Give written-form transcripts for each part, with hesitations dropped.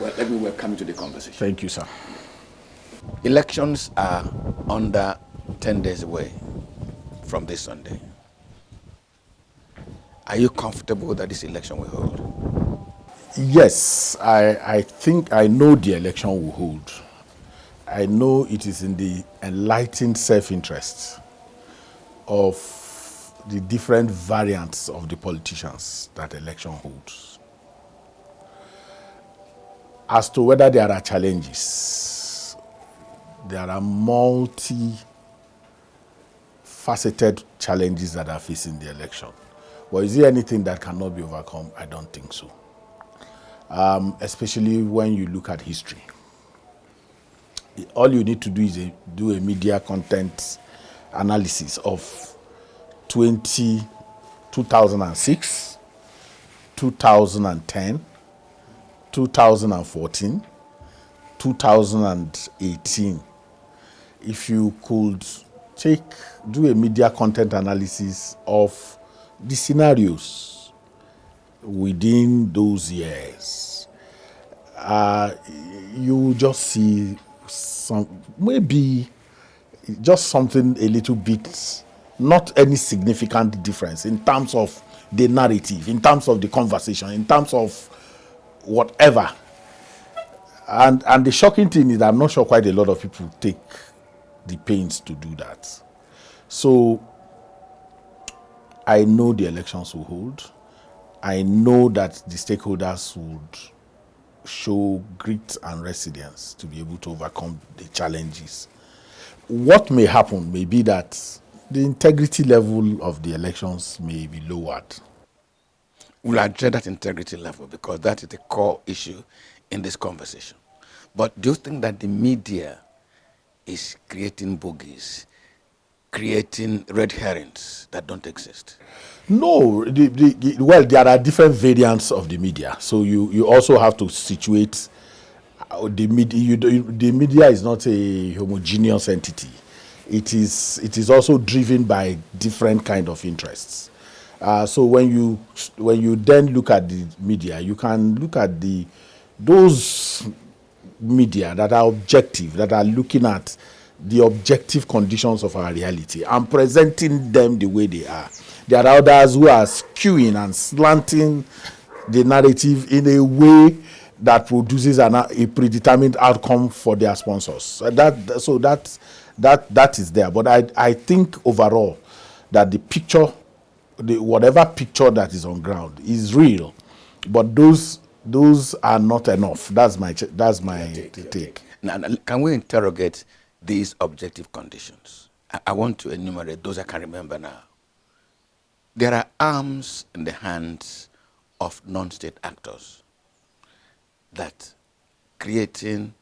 Well, let me welcome you to the conversation. Thank you, sir. Elections are under 10 days away from this Sunday. Are you comfortable that this election will hold? Yes, I think I know the election will hold. I know it is in the enlightened self-interest of the different variants of the politicians that election holds. As to whether there are challenges, there are multi-faceted challenges that are facing the election. But is there anything that cannot be overcome? I don't think so. Especially when you look at history. All you need to do is do a media content analysis of 2006, 2010, 2014, 2018. If you could do a media content analysis of the scenarios within those years, you will just see maybe just something a little bit, not any significant difference in terms of the narrative, in terms of the conversation, in terms of whatever. And the shocking thing is that I'm not sure quite a lot of people take the pains to do that. So I know the elections will hold. I know that the stakeholders would show grit and resilience to be able to overcome the challenges. What may happen may be that the integrity level of the elections may be lowered. We'll address that integrity level because that is the core issue in this conversation. But do you think that the media is creating bogies, creating red herrings that don't exist? No, well, there are different variants of the media. So you also have to situate the media. The media is not a homogeneous entity. It is also driven by different kind of interests. So when you then look at the media, you can look at those media that are objective, that are looking at the objective conditions of our reality and presenting them the way they are. There are others who are skewing and slanting the narrative in a way that produces a predetermined outcome for their sponsors. That is there. But I think overall that the picture, whatever picture that is on ground is real, but those are not enough. That's my take. Now, can we interrogate these objective conditions? I want to enumerate those I can remember now. There are arms in the hands of non-state actors that creating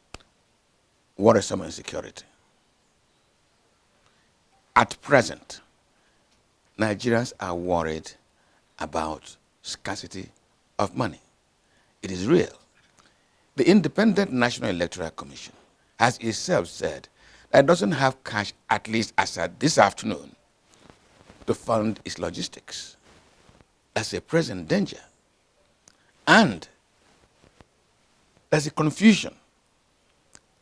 worrisome insecurity. At present, Nigerians are worried about scarcity of money. It is real. The Independent National Electoral Commission has itself said that it doesn't have cash, at least as at this afternoon, to fund its logistics. That's a present danger. And there's a confusion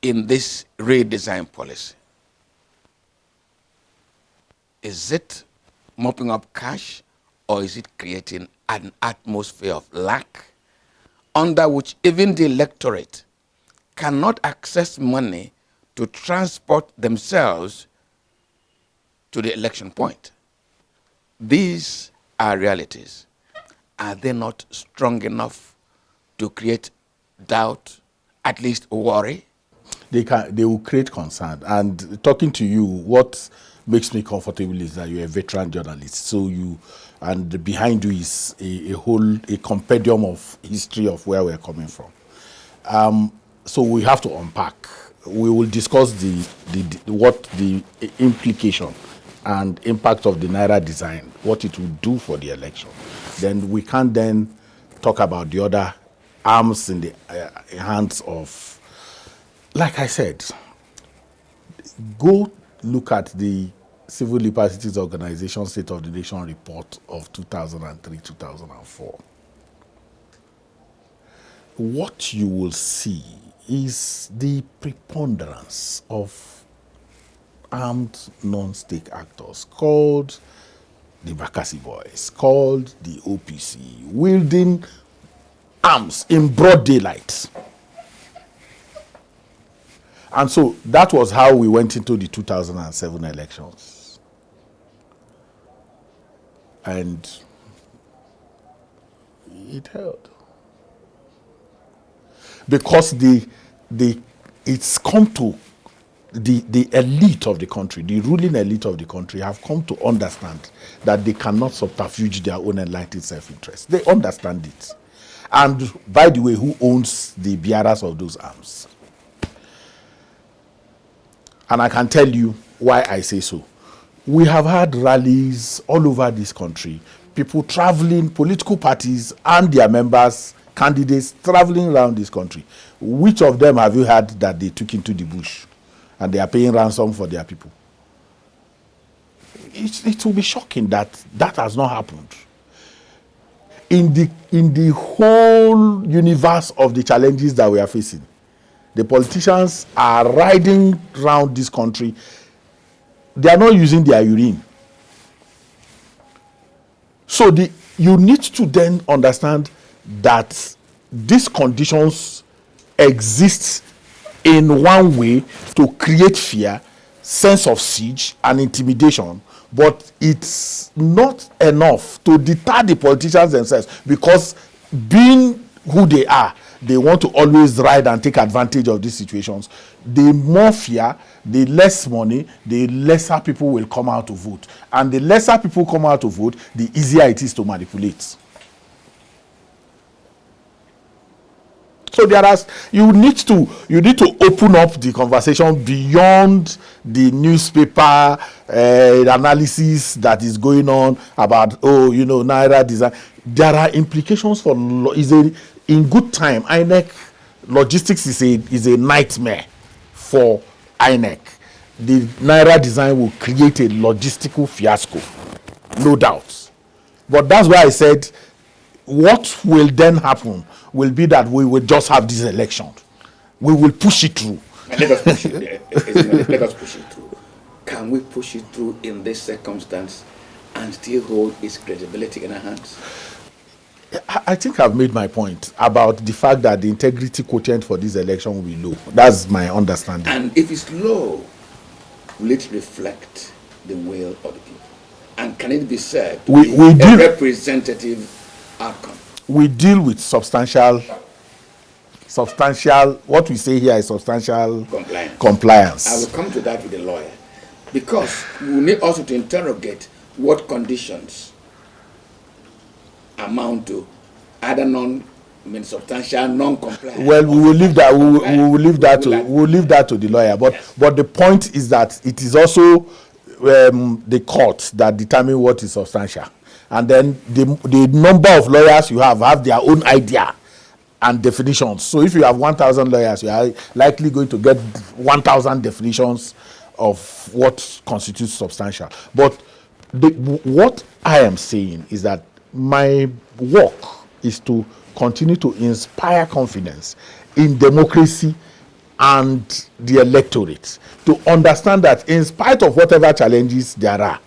in this redesign policy. Is it mopping up cash, or is it creating an atmosphere of lack under which even the electorate cannot access money to transport themselves to the election point? These are realities. Are they not strong enough to create doubt, at least worry? They will create concern. And talking to you, what makes me comfortable is that you're a veteran journalist. So and behind you is a compendium of history of where we're coming from. So we have to unpack. We will discuss what the implication and impact of the Naira design, what it will do for the election. Then we can then talk about the other arms in the hands of, like I said, go look at the Civil Liberties Organization State of the Nation report of 2003-2004. what you will see is the preponderance of armed non-state actors called the Bakassi Boys, called the OPC, wielding arms in broad daylight. And so that was how we went into the 2007 elections. And it held. Because it's come to the elite of the country, the ruling elite of the country have come to understand that they cannot subterfuge their own enlightened self-interest. They understand it. And by the way, who owns the bearers of those arms? And I can tell you why I say so. We have had rallies all over this country, people traveling, political parties and their members, candidates traveling around this country. Which of them have you heard that they took into the bush and they are paying ransom for their people? It will be shocking that that has not happened. In the whole universe of the challenges that we are facing, the politicians are riding around this country. They are not using their urine. So you need to then understand that these conditions exist in one way to create fear, sense of siege and intimidation, but it's not enough to deter the politicians themselves, because being who they are, they want to always ride and take advantage of these situations. The more fear, the less money, the lesser people will come out to vote. And the lesser people come out to vote, the easier it is to manipulate. So you need to open up the conversation beyond the newspaper analysis that is going on about Naira design. There are implications for in good time. INEC logistics is a nightmare for INEC. The Naira design will create a logistical fiasco, no doubt. But that's why I said, what will then happen will be that we will just have this election. We will push it through. And let us push it. Let us push it through. Can we push it through in this circumstance and still hold its credibility in our hands? I think I've made my point about the fact that the integrity quotient for this election will be low. That's my understanding. And if it's low, will it reflect the will of the people? And can it be said a representative outcome? We deal with substantial, what we say here is substantial compliance. I will come to that with the lawyer, because we need also to interrogate what conditions amount to either substantial non-compliance. Well, we will leave that. We will leave that to the lawyer. But yes. But the point is that it is also the court that determine what is substantial, and then the number of lawyers you have their own idea and definitions. So if you have 1,000 lawyers, you are likely going to get 1,000 definitions of what constitutes substantial. But what I am saying is that my work is to continue to inspire confidence in democracy and the electorate, to understand that in spite of whatever challenges there are,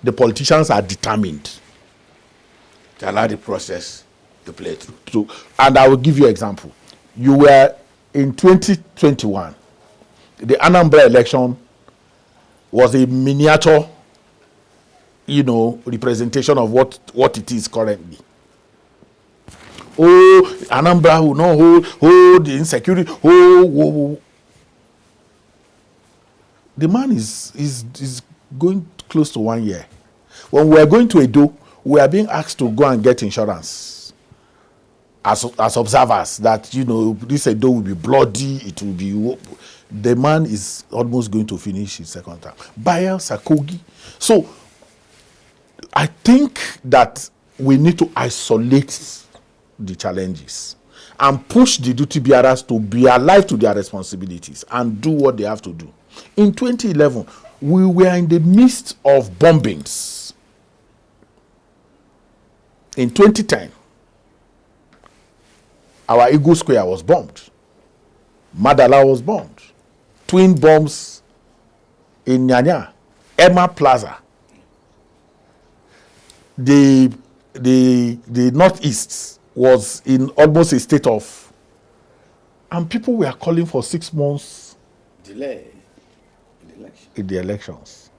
the politicians are determined to allow the process to play through. And I will give you an example. You were in 2021, the Anambra election was a miniature representation of what it is currently. Oh, Anambra will not hold the insecurity. The man is going close to 1 year. When we are going to Edo, we are being asked to go and get insurance as observers that this Edo will be bloody. It will be. The man is almost going to finish his second term. Bayel Sakogi. So I think that we need to isolate the challenges and push the duty bearers to be alive to their responsibilities and do what they have to do. In 2011, we were in the midst of bombings. In 2010, Our Eagle Square was bombed. Madala was bombed. Twin bombs in Nyanya. Emma Plaza. The Northeast was in almost a state of, and people were calling for 6 months delay in the elections.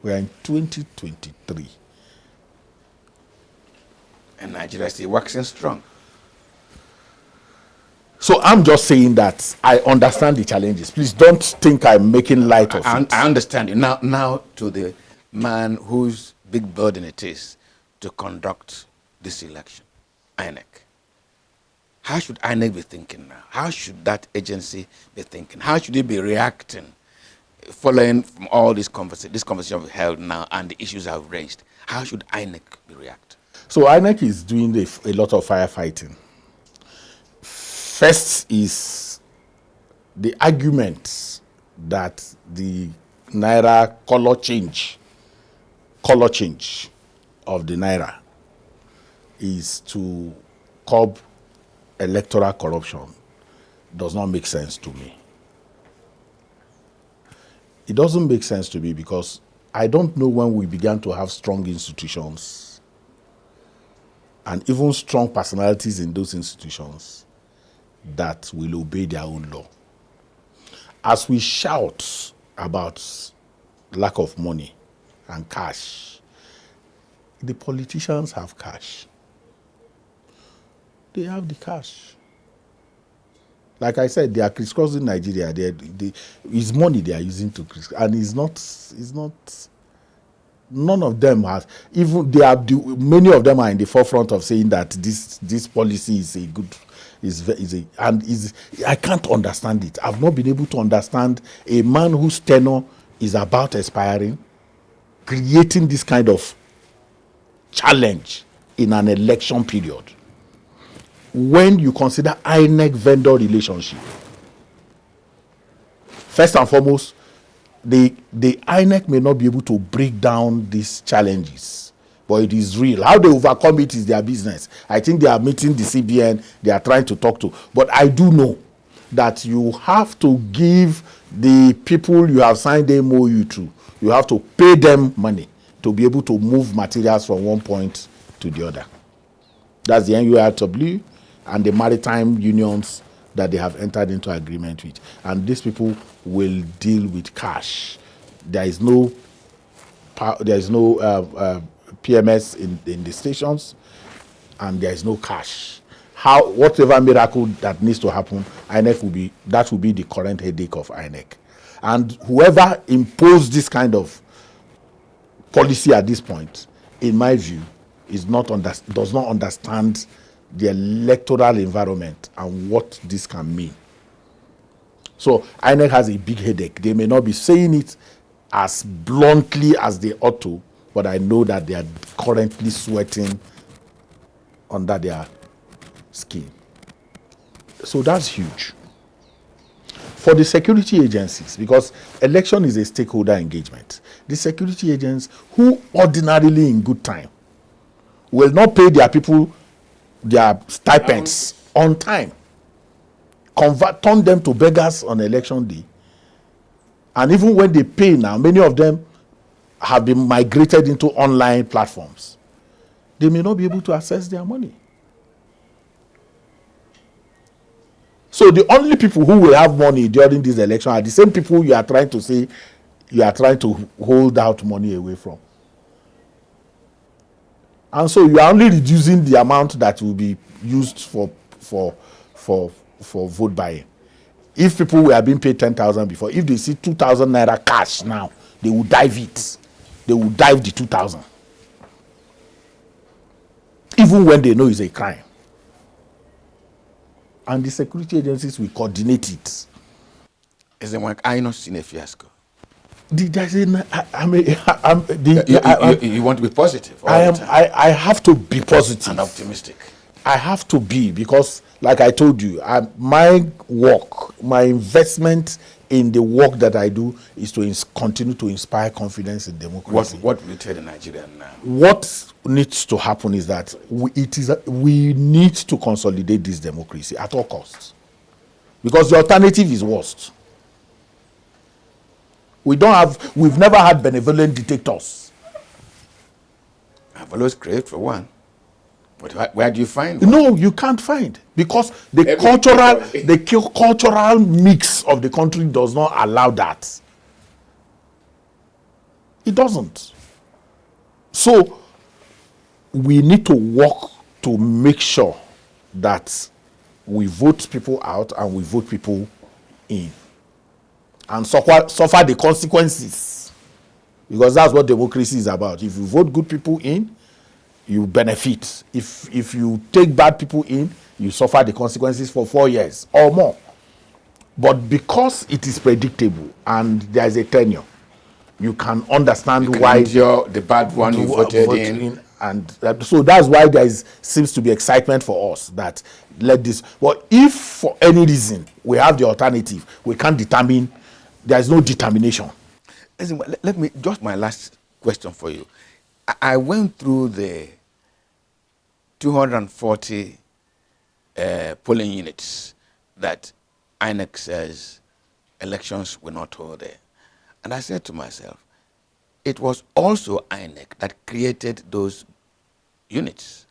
We are in 2023. And Nigeria is still waxing strong. So I'm just saying that I understand the challenges. Please don't think I'm making light of it. I understand you. Now to the man whose big burden it is to conduct this election, INEC. How should INEC be thinking now? How should that agency be thinking? How should it be reacting following from all this conversation we've held now and the issues I've raised? How should INEC be reacting? So INEC is doing a lot of firefighting. First is the argument that the Naira color change of the Naira is to curb electoral corruption does not make sense to me. It doesn't make sense to me because I don't know when we began to have strong institutions and even strong personalities in those institutions that will obey their own law. As we shout about lack of money and cash, the politicians have cash. They have the cash. Like I said, they are crisscrossing Nigeria. It's money they are using to crisscross, and it's not. None of them has. Even many of them are in the forefront of saying that this policy is a good. I can't understand it. I've not been able to understand a man whose tenure is about expiring, creating this kind of challenge in an election period. When you consider INEC vendor relationship, first and foremost, the INEC may not be able to break down these challenges, but it is real. How they overcome it is their business. I think they are meeting the CBN, they are trying to talk to. But I do know that you have to give the people you have signed the MOU to, you have to pay them money to be able to move materials from one point to the other. That's the NURW and the maritime unions that they have entered into agreement with. And these people will deal with cash. There is no PMS in the stations, and there is no cash. Whatever miracle that needs to happen, INEC will be the current headache of INEC. And whoever imposed this kind of policy at this point, in my view, does not understand the electoral environment and what this can mean. So INEC has a big headache. They may not be saying it as bluntly as they ought to, but I know that they are currently sweating under their skin. So that's huge. For the security agencies, because election is a stakeholder engagement, the security agents who ordinarily in good time will not pay their people their stipends on time, turn them to beggars on election day. And even when they pay now, many of them have been migrated into online platforms. They may not be able to access their money. So the only people who will have money during this election are the same people you are trying to say you are trying to hold out money away from. And so you are only reducing the amount that will be used for vote buying. If people were being paid 10,000 before, if they see 2,000 naira cash now, they will dive it. They will dive the 2,000. Even when they know it's a crime. And the security agencies will coordinate it. Ezenwa, I not seen a fiasco. You want to be positive. I have to be positive and optimistic. I have to be, because like I told you, my work, my investment in the work that I do is to continue to inspire confidence in democracy. What will you tell the Nigerian now? What needs to happen is that we need to consolidate this democracy at all costs, because the alternative is worst. We've never had benevolent dictators. I've always craved for one. But where do you find one? No, you can't find, because the cultural mix of the country does not allow that. It doesn't. So we need to work to make sure that we vote people out and we vote people in, and suffer the consequences, because that's what democracy is about. If you vote good people in, you benefit. If you take bad people in, you suffer the consequences for 4 years or more. But because it is predictable and there is a tenure, you can understand why the bad one you voted in. And so that's why seems to be excitement for us that let this. But if for any reason we have the alternative, we can't determine. There is no determination. Listen, let me just my last question for you. I went through the 240 polling units that INEC says elections were not held there. And I said to myself, it was also INEC that created those units.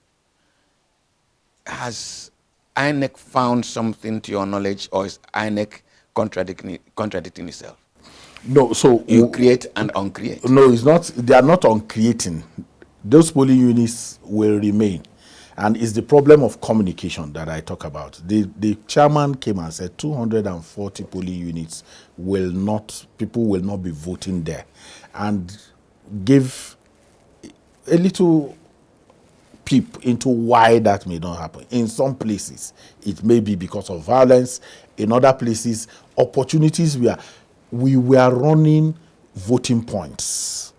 Has INEC found something to your knowledge, or is INEC contradicting itself? No, so you create and uncreate. No, it's not. They are not uncreating. Those polling units will remain, and it's the problem of communication that I talk about. The chairman came and said 240 polling units people will not be voting there, and gave a little peep into why that may not happen. In some places, it may be because of violence. In other places, opportunities where we were running voting points.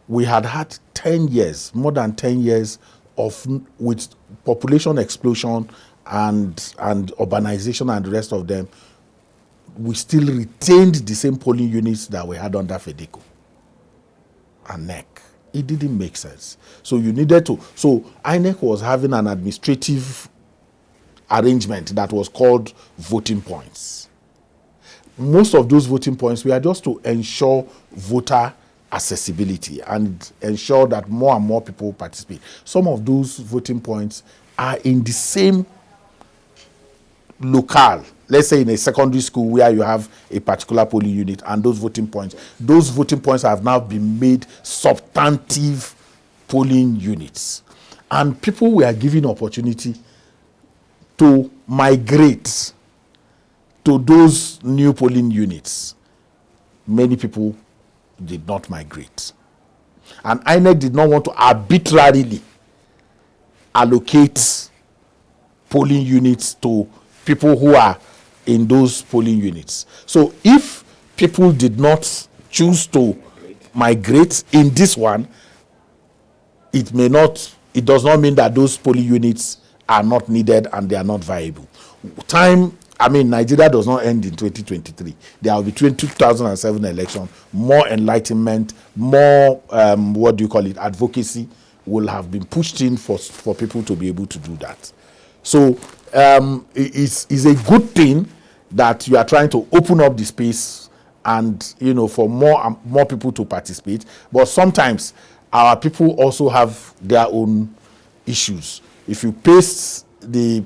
We had 10 years, more than 10 years with population explosion and urbanization and the rest of them. We still retained the same polling units that we had under FEDECO and NEC. It didn't make sense. So you needed to. So INEC was having an administrative arrangement that was called voting points. Most of those voting points were just to ensure voter accessibility and ensure that more and more people participate. Some of those voting points are in the same locale. Let's say in a secondary school where you have a particular polling unit and those voting points have now been made substantive polling units. And people were given opportunity to migrate to those new polling units. Many people did not migrate. And INEC did not want to arbitrarily allocate polling units to people who are in those polling units. So if people did not choose to migrate in this one, it does not mean that those polling units are not needed and they are not viable. Nigeria does not end in 2023. There will be 2007 election, more enlightenment, more, advocacy will have been pushed in for people to be able to do that. So it's a good thing that you are trying to open up the space and, for more people to participate. But sometimes our people also have their own issues. If you paste the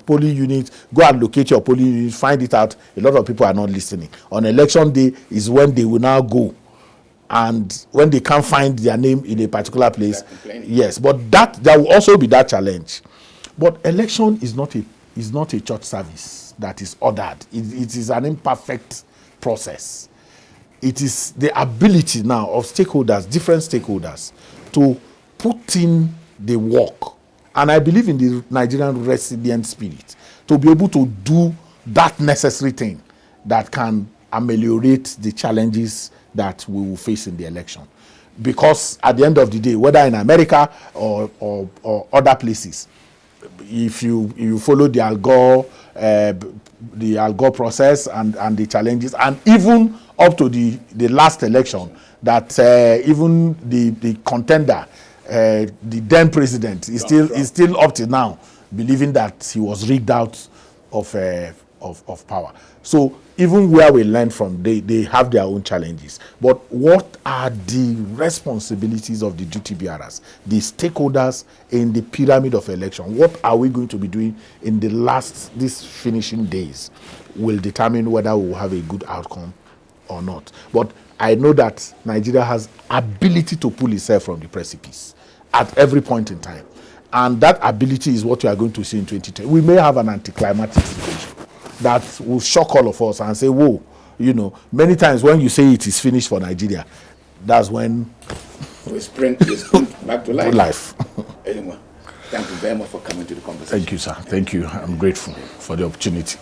polling unit, go and locate your polling unit, find it out, a lot of people are not listening. On election day is when they will now go, and when they can't find their name in a particular place, yes, but there will also be that challenge. But election is not a church service that is ordered. It is an imperfect process. It is the ability now of different stakeholders, to put in the work. And I believe in the Nigerian resilient spirit to be able to do that necessary thing that can ameliorate the challenges that we will face in the election. Because at the end of the day, whether in America or other places, if you follow the Al Gore process and the challenges, and even up to the last election, that even the contender, the then president, is still up to now believing that he was rigged out of power. So even where we learn from, they have their own challenges. But what are the responsibilities of the duty bearers, the stakeholders in the pyramid of election? What are we going to be doing in these finishing days will determine whether we will have a good outcome or not. But I know that Nigeria has ability to pull itself from the precipice at every point in time. And that ability is what we are going to see in 2010. We may have an anticlimactic situation that will shock all of us and say, whoa, many times when you say it is finished for Nigeria, that's when we sprint back to life. Ezenwa, thank you very much for coming to the conversation. Thank you, sir. Thank you. I'm grateful for the opportunity.